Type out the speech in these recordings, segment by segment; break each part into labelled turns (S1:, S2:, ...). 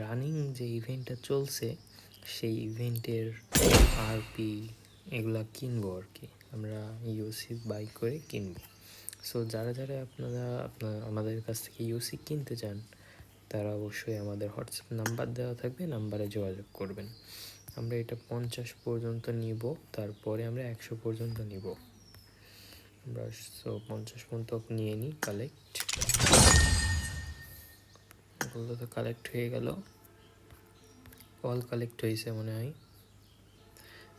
S1: Running যে ইভেন্টটা চলছে সেই ইভেন্টের আরপি এগুলা কিনবো আর কি, আমরা ইউসি বাই করে কিনবো। সো যারা যারা আমাদের কাছ থেকে ইউসি কিনতে চান তারা অবশ্যই আমাদের হোয়াটসঅ্যাপ নাম্বার দেওয়া থাকবে, নাম্বারে যোগাযোগ করবেন। আমরা এটা 50 পর্যন্ত নিব, তারপরে আমরা 100 পর্যন্ত নিব। আমরা 50 পর্যন্ত নিয়ে নিই কালেক্ট। এগুলো তো কালেক্ট হয়ে গেল, অল কালেক্ট হয়েছে মনে হয়।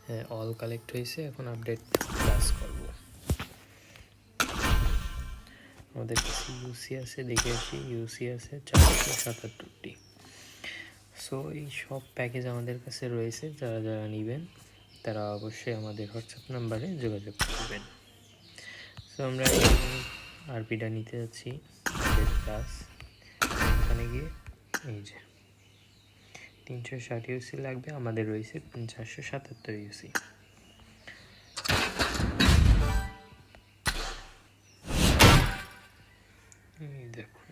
S1: হ্যাঁ, অল কালেক্ট হয়েছে। এখন আপডেট ক্লাস করব। আমাদের কাছে ইউসি আছে, দেখে আসি। ইউসি আছে 477টি। সো এই সব প্যাকেজ আমাদের কাছে রয়েছে। যারা যারা নেবেন তারা অবশ্যই আমাদের হোয়াটসঅ্যাপ নাম্বারে যোগাযোগ করবেন। সো আমরা আরপিটা নিতে যাচ্ছি আপডেট ক্লাস। এখানে গিয়ে এই যে 360 ইউসি লাগবে, আমাদের রয়েছে 477 ইউসি। এই দেখুন,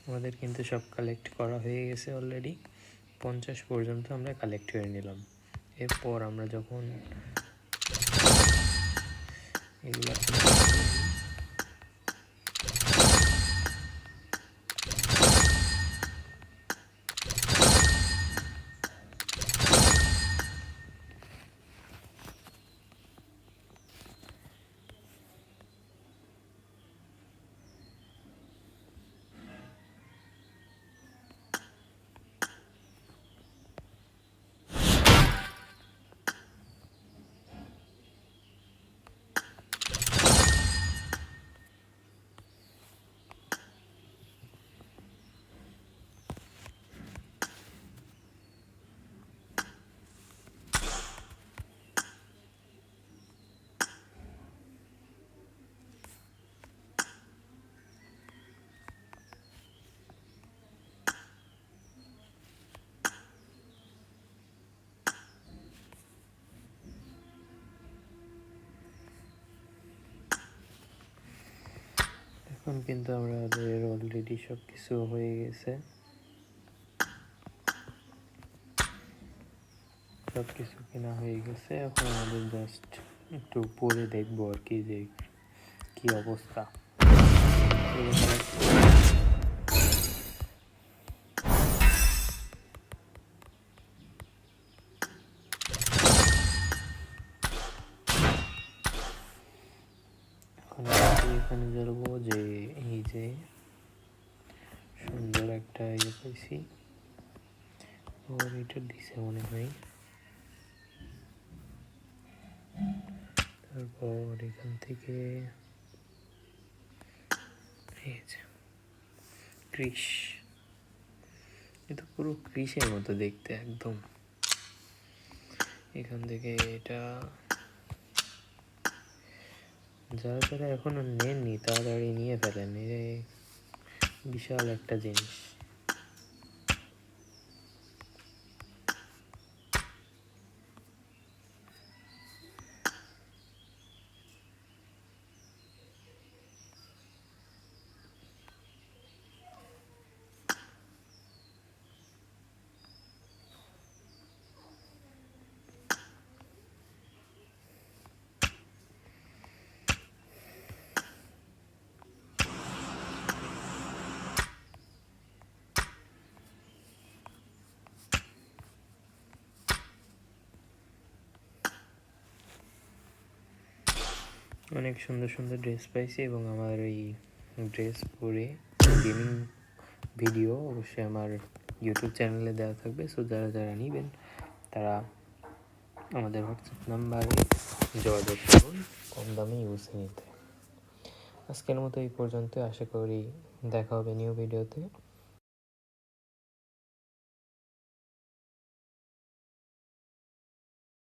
S1: আমাদের কিন্তু সব কালেক্ট করা হয়ে গেছে অলরেডি। 50 পর্যন্ত আমরা কালেক্ট করে নিলাম। এরপর আমরা যখন এগুলো এখন কিন্তু আমাদের অলরেডি সব কিছু হয়ে গেছে। সব কিছু কেনা হয়ে গেছে। এখন আমাদের জাস্ট একটু পরে দেখবো আর কি যে কি অবস্থা। এখন এখানে জ্বালবো যে এই যে সুন্দর একটা ইয়ে পাইছি, ওর এটা দিছে মনে হয়। তারপর এখান থেকে এই যে ক্রিশ, এটা পুরো ক্রিশের মতো দেখতে একদম। এখান থেকে এটা যারা যারা এখনো নেননি তাড়াতাড়ি নিয়ে ফেলেন, বিশাল একটা জিনিস। অনেক সুন্দর সুন্দর ড্রেস পাইছি এবং আমার এই ড্রেস পরে গেমিং ভিডিও অবশ্যই আমার ইউটিউব চ্যানেলে দেওয়া থাকবে। সো যারা যারা নেবেন তারা আমাদের হোয়াটসঅ্যাপ নাম্বারে যোগাযোগ করুন কম দামে ইউজ নিতে। আজকের মতো এই পর্যন্ত। আশা করি দেখা হবে নিউ ভিডিওতে।